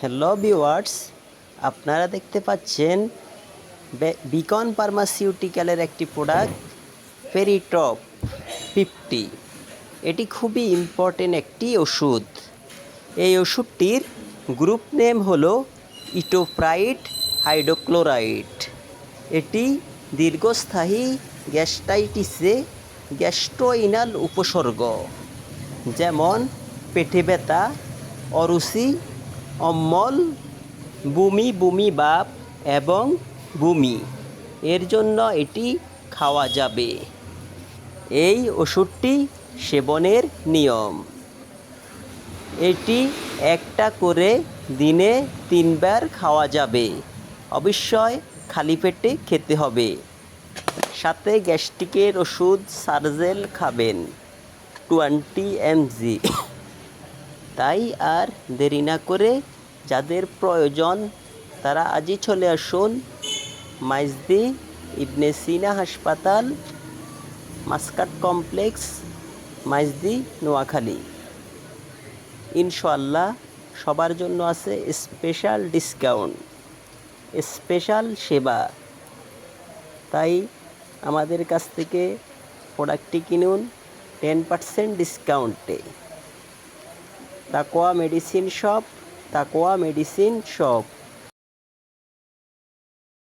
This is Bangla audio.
হ্যালো ভিউয়ার্স, আপনারা দেখতে পাচ্ছেন বিকন ফার্মাসিউটিক্যালের একটি প্রোডাক্ট পেরিটপ 50। এটি খুবই ইম্পর্টেন্ট একটি ওষুধ। এই ওষুধটির গ্রুপ নেম হলো ইটোপ্রাইট হাইড্রোক্লোরাইড। এটি দীর্ঘস্থায়ী গ্যাস্ট্রাইটিসে গ্যাস্ট্রোইনাল উপসর্গ যেমন পেটে ব্যথা, অরুচি, অম্বল, বমি বমি ভাব এবং বমি এর জন্য এটি খাওয়া যাবে। এই ওষুধটি সেবনের নিয়ম: এটি একটা করে দিনে 3 বার খাওয়া যাবে। অবশ্যই খালি পেটে খেতে হবে। সাথে গ্যাস্ট্রিকের ওষুধ সার্জেল খাবেন 20 mg। তাই আর দেরি না করে যাদের প্রয়োজন তারা আজই চলে আসুন মাইজদি ইবনে সিনা হাসপাতাল, মাস্কাট কমপ্লেক্স, মাইজদি, নোয়াখালী। ইনশাআল্লাহ সবার জন্য আছে স্পেশাল ডিসকাউন্ট, স্পেশাল সেবা। তাই আমাদের কাছ থেকে প্রোডাক্টটি কিনুন 10% ডিসকাউন্টে। তাকোয়া মেডিসিন শপ, তাকোয়া মেডিসিন শপ।